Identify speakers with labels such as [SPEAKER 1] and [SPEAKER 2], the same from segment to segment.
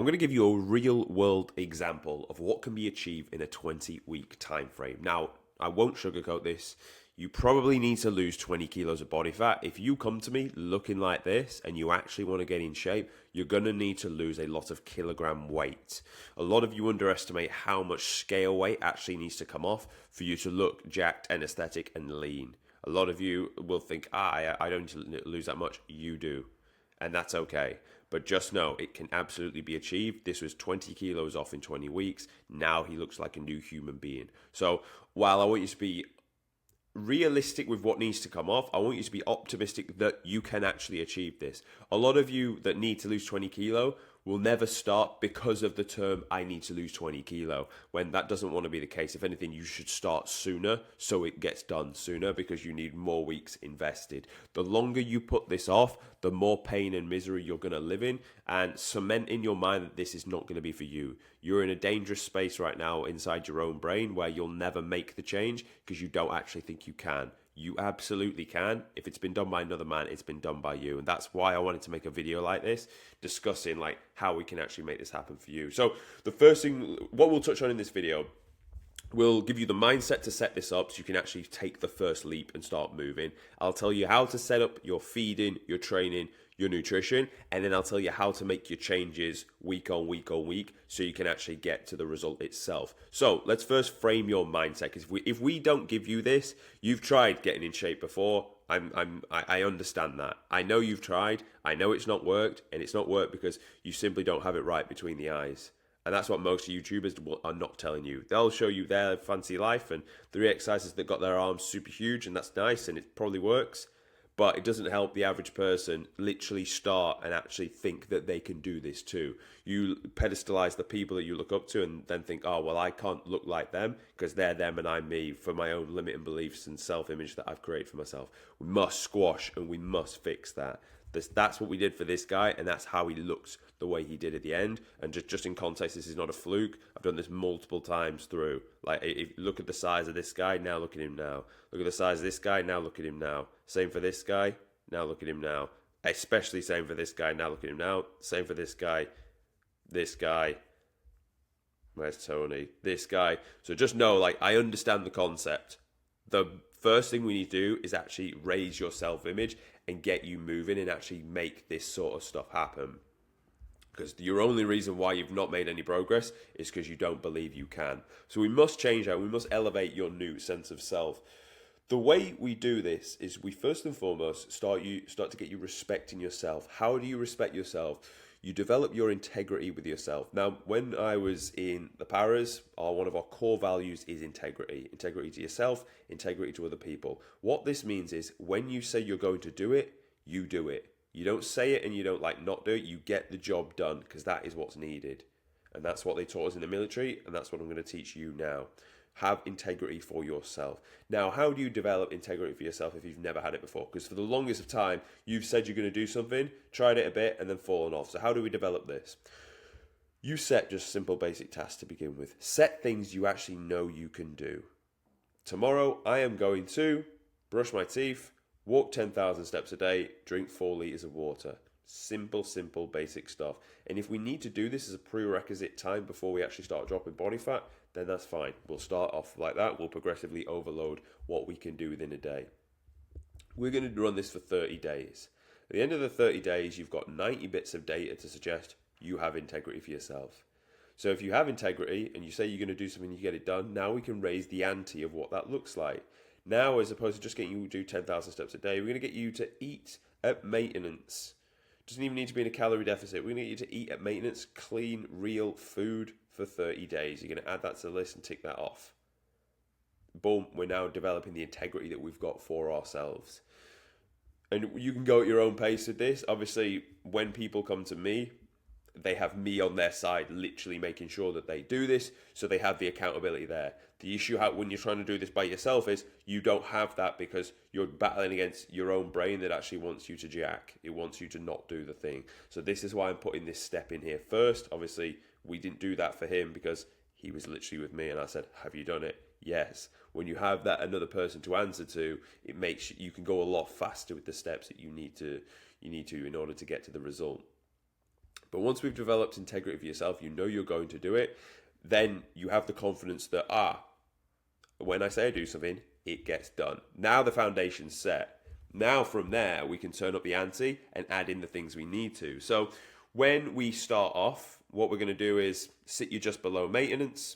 [SPEAKER 1] going to give you a real world example of what can be achieved in a 20-week time frame. Now, I won't sugarcoat this. You probably need to lose 20 kilos of body fat. If you come to me looking like this and you actually want to get in shape, you're going to need to lose a lot of kilogram weight. A lot of you underestimate how much scale weight actually needs to come off for you to look jacked and aesthetic and lean. A lot of you will think, I don't need to lose that much. You do. And that's okay. But just know it can absolutely be achieved. This was 20 kilos off in 20 weeks. Now he looks like a new human being. So while I want you to be realistic with what needs to come off, I want you to be optimistic that you can actually achieve this. A lot of you that need to lose 20 kilo will never start because of the term I need to lose 20 kilo, when that doesn't want to be the case. If anything, you should start sooner so it gets done sooner, because you need more weeks invested. The longer you put this off, the more pain and misery you're going to live in, and cement in your mind that this is not going to be for you. You're in a dangerous space right now inside your own brain where you'll never make the change because you don't actually think you can. You absolutely can. If it's been done by another man, it's been done by you. And that's why I wanted to make a video like this, discussing like how we can actually make this happen for you. So the first thing, what we'll touch on in this video, we'll give you the mindset to set this up so you can actually take the first leap and start moving. I'll tell you how to set up your feeding, your training, your nutrition, and then I'll tell you how to make your changes week on week on week so you can actually get to the result itself. So let's first frame your mindset, because if we don't give you this, you've tried getting in shape before. I understand that. I know you've tried. I know it's not worked, and it's not worked because you simply don't have it right between the eyes. And that's what most YouTubers are not telling you. They'll show you their fancy life and 3 exercises that got their arms super huge, and that's nice, and it probably works. But it doesn't help the average person literally start and actually think that they can do this too. You pedestalize the people that you look up to and then think, oh, well, I can't look like them because they're them and I'm me, for my own limiting beliefs and self-image that I've created for myself. We must squash and we must fix that. That's what we did for this guy, and that's how he looks the way he did at the end. And just in context, this is not a fluke. I've done this multiple times through. Like, if look at the size of this guy, now look at him now. Look at the size of this guy, now look at him now. Same for this guy, now look at him now. Especially same for this guy, now look at him now. Same for this guy. Where's Tony? This guy. So just know, like, I understand the concept. The first thing we need to do is actually raise your self-image and get you moving and actually make this sort of stuff happen. Because your only reason why you've not made any progress is because you don't believe you can. So we must change that. We must elevate your new sense of self. The way we do this is we first and foremost start to get you respecting yourself. How do you respect yourself? You develop your integrity with yourself. Now, when I was in the paras, one of our core values is integrity. Integrity to yourself, integrity to other people. What this means is when you say you're going to do it, you do it. You don't say it and you don't not do it. You get the job done, because that is what's needed. And that's what they taught us in the military, and that's what I'm going to teach you now. Have integrity for yourself. Now, how do you develop integrity for yourself if you've never had it before? Because for the longest of time, you've said you're going to do something, tried it a bit, and then fallen off. So how do we develop this? You set just simple basic tasks to begin with. Set things you actually know you can do. Tomorrow, I am going to brush my teeth, walk 10,000 steps a day, drink 4 litres of water. Simple, basic stuff. And if we need to do this as a prerequisite time before we actually start dropping body fat, then that's fine. We'll start off like that. We'll progressively overload what we can do within a day. We're going to run this for 30 days. At the end of the 30 days, you've got 90 bits of data to suggest you have integrity for yourself. So if you have integrity and you say you're going to do something and you get it done, now we can raise the ante of what that looks like. Now, as opposed to just getting you to do 10,000 steps a day, we're going to get you to eat at maintenance. Doesn't even need to be in a calorie deficit. We're going to get you to eat at maintenance, clean, real food for 30 days. You're going to add that to the list and tick that off. Boom, we're now developing the integrity that we've got for ourselves. And you can go at your own pace with this. Obviously, when people come to me, they have me on their side, literally making sure that they do this, so they have the accountability there. The issue when you're trying to do this by yourself is you don't have that, because you're battling against your own brain that actually wants you to jack. It wants you to not do the thing. So this is why I'm putting this step in here first. Obviously, we didn't do that for him because he was literally with me and I said, have you done it? Yes. When you have that another person to answer to, it makes you can go a lot faster with the steps that you need to in order to get to the result. But once we've developed integrity for yourself, you know you're going to do it, then you have the confidence that, when I say I do something, it gets done. Now the foundation's set. Now from there, we can turn up the ante and add in the things we need to. So when we start off, what we're going to do is sit you just below maintenance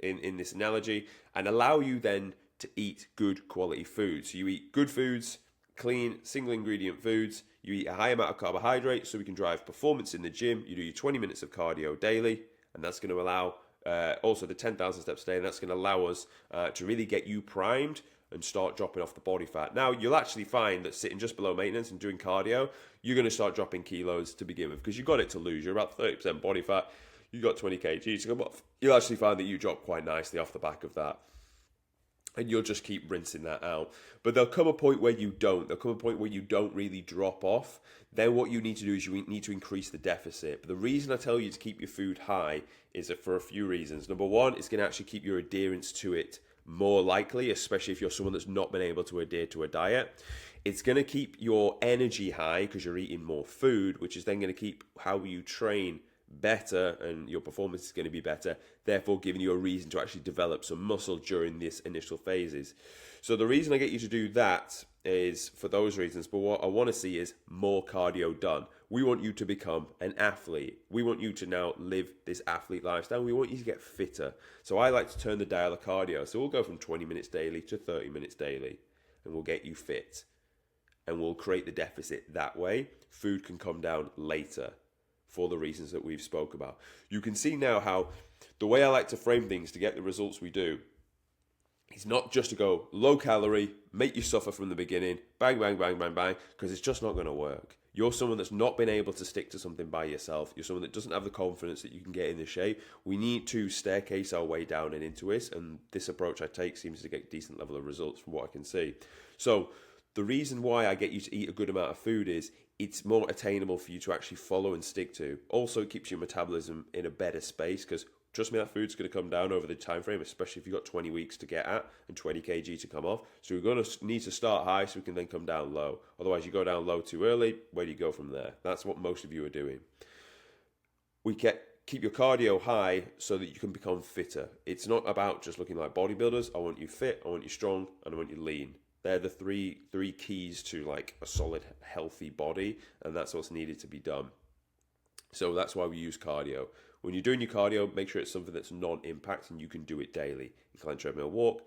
[SPEAKER 1] in this analogy and allow you then to eat good quality food. So you eat good foods, clean, single ingredient foods. You eat a high amount of carbohydrates so we can drive performance in the gym. You do your 20 minutes of cardio daily, and that's going to allow also the 10,000 steps a day, and that's going to allow us to really get you primed and start dropping off the body fat. Now, you'll actually find that sitting just below maintenance and doing cardio, you're going to start dropping kilos to begin with because you've got it to lose. You're about 30% body fat. You've got 20 kg to come off. You'll actually find that you drop quite nicely off the back of that. And you'll just keep rinsing that out. But there'll come a point where you don't. There'll come a point where you don't really drop off. Then what you need to do is you need to increase the deficit. But the reason I tell you to keep your food high is that for a few reasons. Number one, it's going to actually keep your adherence to it more likely, especially if you're someone that's not been able to adhere to a diet. It's going to keep your energy high because you're eating more food, which is then going to keep how you train better and your performance is going to be better, therefore giving you a reason to actually develop some muscle during this initial phases. So the reason I get you to do that is for those reasons, but what I want to see is more cardio done. We want you to become an athlete. We want you to now live this athlete lifestyle. We want you to get fitter. So I like to turn the dial of cardio. So we'll go from 20 minutes daily to 30 minutes daily and we'll get you fit and we'll create the deficit that way. Food can come down later for the reasons that we've spoke about. You can see now how the way I like to frame things to get the results we do is not just to go low calorie, make you suffer from the beginning, bang, bang, bang, bang, bang, because it's just not going to work. You're someone that's not been able to stick to something by yourself. You're someone that doesn't have the confidence that you can get in the shape. We need to staircase our way down and into it, and this approach I take seems to get a decent level of results from what I can see. So the reason why I get you to eat a good amount of food is it's more attainable for you to actually follow and stick to. Also, it keeps your metabolism in a better space because trust me, that food's going to come down over the time frame, especially if you've got 20 weeks to get at and 20 kg to come off. So we're going to need to start high so we can then come down low. Otherwise, you go down low too early. Where do you go from there? That's what most of you are doing. Keep your cardio high so that you can become fitter. It's not about just looking like bodybuilders. I want you fit, I want you strong, and I want you lean. They're the three keys to like a solid, healthy body, and that's what's needed to be done. So that's why we use cardio. When you're doing your cardio, make sure it's something that's non-impact and you can do it daily. Incline treadmill walk,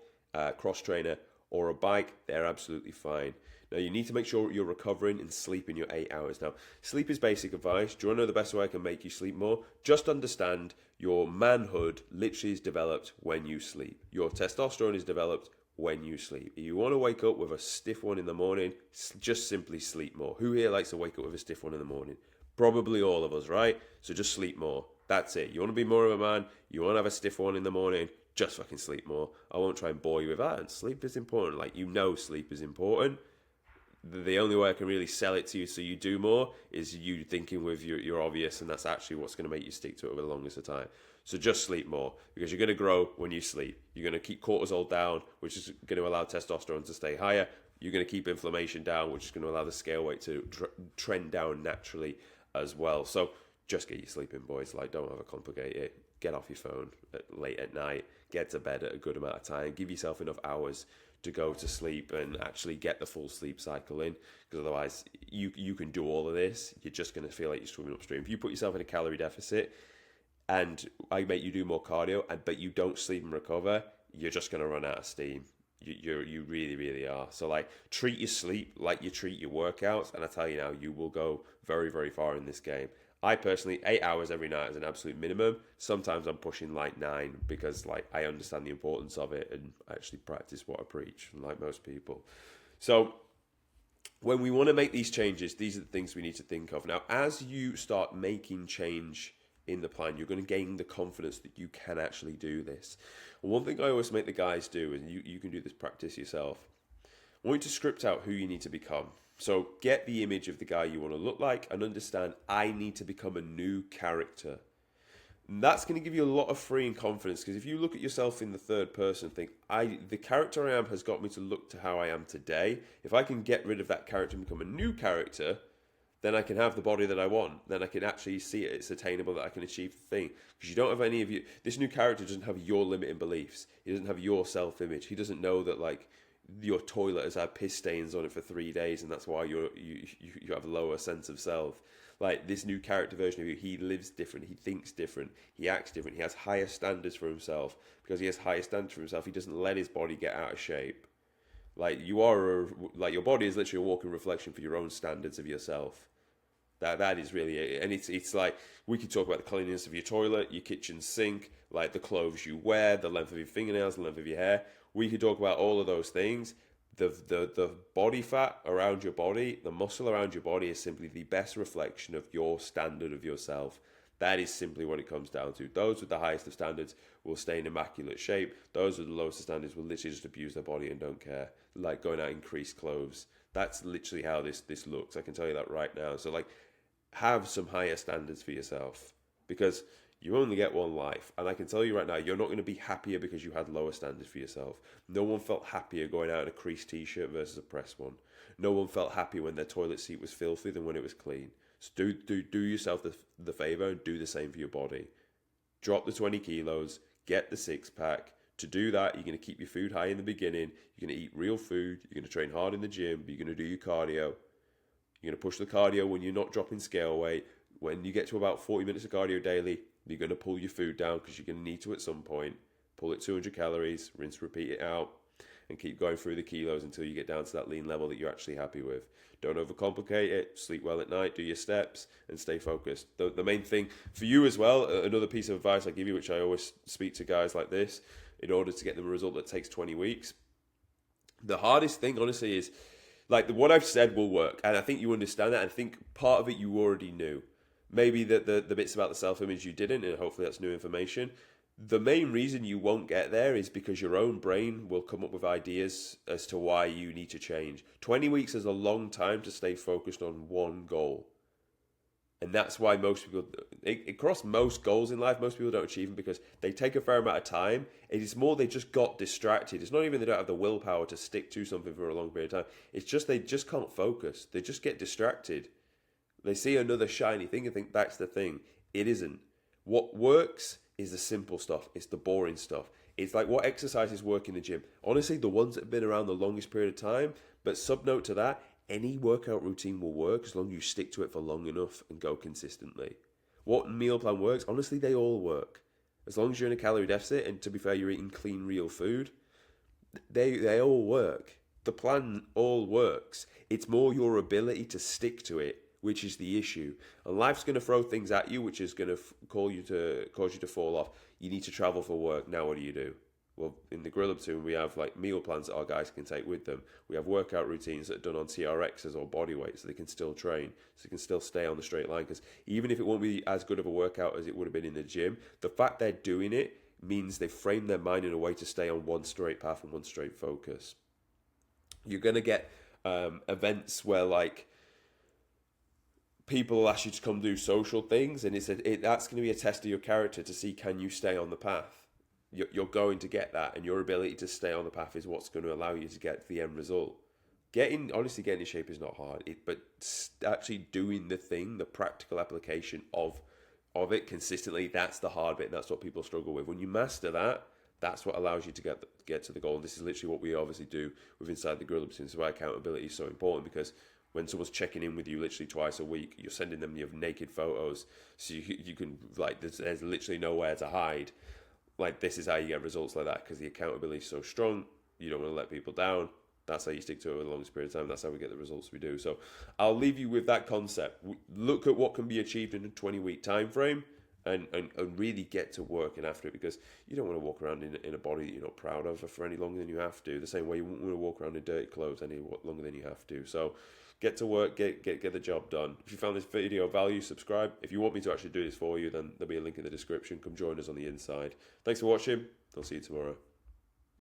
[SPEAKER 1] cross trainer, or a bike, they're absolutely fine. Now, you need to make sure you're recovering and sleeping your 8 hours. Now, sleep is basic advice. Do you want to know the best way I can make you sleep more? Just understand your manhood literally is developed when you sleep. Your testosterone is developed when you sleep. If you want to wake up with a stiff one in the morning, just simply sleep more. Who here likes to wake up with a stiff one in the morning? Probably all of us, right? So just sleep more. That's it. You want to be more of a man, you want to have a stiff one in the morning, just fucking sleep more. I won't try and bore you with that. And sleep is important. Like, you know sleep is important. The only way I can really sell it to you so you do more is you thinking with your obvious, and that's actually what's going to make you stick to it over the longest of time. So just sleep more, because you're going to grow when you sleep. You're going to keep cortisol down, which is going to allow testosterone to stay higher. You're going to keep inflammation down, which is going to allow the scale weight to trend down naturally as well. So just get your sleep in, boys. Like, don't overcomplicate it. Get off your phone late at night. Get to bed at a good amount of time. Give yourself enough hours to go to sleep and actually get the full sleep cycle in, because otherwise you can do all of this. You're just going to feel like you're swimming upstream. If you put yourself in a calorie deficit and I make you do more cardio, but you don't sleep and recover, you're just going to run out of steam. You really, really are. So, like, treat your sleep like you treat your workouts, and I tell you now, you will go very, very far in this game. I personally, 8 hours every night is an absolute minimum. Sometimes I'm pushing like 9 because, like, I understand the importance of it and I actually practice what I preach, like most people. So when we want to make these changes, these are the things we need to think of. Now, as you start making change in the plan, you're going to gain the confidence that you can actually do this. And one thing I always make the guys do, and you can do this practice yourself, I want you to script out who you need to become. So get the image of the guy you want to look like and understand, I need to become a new character. And that's going to give you a lot of freeing confidence, because if you look at yourself in the third person, think, the character I am has got me to look to how I am today. If I can get rid of that character and become a new character, then I can have the body that I want. Then I can actually see it. It's attainable, that I can achieve the thing. Because you don't have any of you. This new character doesn't have your limiting beliefs. He doesn't have your self-image. He doesn't know that like your toilet has had piss stains on it for 3 days, and that's why you have a lower sense of self. Like this new character version of you, he lives different. He thinks different. He acts different. He has higher standards for himself. Because he has higher standards for himself, he doesn't let his body get out of shape. Like your body is literally a walking reflection for your own standards of yourself. That is really it. And it's like, we could talk about the cleanliness of your toilet, your kitchen sink, like the clothes you wear, the length of your fingernails, the length of your hair. We could talk about all of those things. The body fat around your body, the muscle around your body is simply the best reflection of your standard of yourself. That is simply what it comes down to. Those with the highest of standards will stay in immaculate shape. Those with the lowest of standards will literally just abuse their body and don't care. Like going out in creased clothes. That's literally how this looks. I can tell you that right now. So like, have some higher standards for yourself, because you only get one life. And I can tell you right now, you're not going to be happier because you had lower standards for yourself. No one felt happier going out in a creased t-shirt versus a pressed one. No one felt happier when their toilet seat was filthy than when it was clean. So do yourself the favor and do the same for your body. Drop the 20 kilos, get the six pack. To do that, you're going to keep your food high in the beginning. You're going to eat real food. You're going to train hard in the gym. You're going to do your cardio. You're going to push the cardio when you're not dropping scale weight. When you get to about 40 minutes of cardio daily, you're going to pull your food down because you're going to need to at some point. Pull it 200 calories, rinse, repeat it out, and keep going through the kilos until you get down to that lean level that you're actually happy with. Don't overcomplicate it. Sleep well at night, do your steps, and stay focused. The main thing for you as well, another piece of advice I give you, which I always speak to guys like this, in order to get them a result that takes 20 weeks. The hardest thing, honestly, is like what I've said will work, and I think you understand that. I think part of it you already knew. Maybe the bits about the self-image you didn't, and hopefully that's new information. The main reason you won't get there is because your own brain will come up with ideas as to why you need to change. 20 weeks is a long time to stay focused on one goal. And that's why most people, across most goals in life, most people don't achieve them because they take a fair amount of time. It is more they just got distracted. It's not even they don't have the willpower to stick to something for a long period of time. It's just they just can't focus. They just get distracted. They see another shiny thing and think that's the thing. It isn't. What works is the simple stuff. It's the boring stuff. It's like what exercises work in the gym. Honestly, the ones that have been around the longest period of time, but subnote to that, any workout routine will work as long as you stick to it for long enough and go consistently. What meal plan works? Honestly, they all work. As long as you're in a calorie deficit, and to be fair, you're eating clean, real food, they all work. The plan all works. It's more your ability to stick to it, which is the issue. And life's going to throw things at you, which is going to cause you to fall off. You need to travel for work. Now what do? Well, in the Gorilla Platoon, we have like meal plans that our guys can take with them. We have workout routines that are done on TRXs or body weight, so they can still train, so they can still stay on the straight line. Because even if it won't be as good of a workout as it would have been in the gym, the fact they're doing it means they've framed their mind in a way to stay on one straight path and one straight focus. You're going to get events where like people will ask you to come do social things, and that's going to be a test of your character to see can you stay on the path. You're going to get that, and your ability to stay on the path is what's going to allow you to get the end result. Getting in shape is not hard, but actually doing the thing, the practical application of it consistently, that's the hard bit, and that's what people struggle with. When you master that, that's what allows you to get to the goal. And this is literally what we obviously do with Inside the Gorilla Platoon. So why accountability is so important, because when someone's checking in with you literally twice a week, you're sending them your naked photos, so you can like there's literally nowhere to hide. Like, this is how you get results like that, because the accountability is so strong. You don't want to let people down. That's how you stick to it over the longest period of time. That's how we get the results we do. So I'll leave you with that concept. Look at what can be achieved in a 20-week time frame, and really get to working after it, because you don't want to walk around in a body that you're not proud of for any longer than you have to. The same way you wouldn't want to walk around in dirty clothes any longer than you have to. So get to work, get the job done. If you found this video of value, subscribe. If you want me to actually do this for you, then there'll be a link in the description. Come join us on the inside. Thanks for watching. I'll see you tomorrow.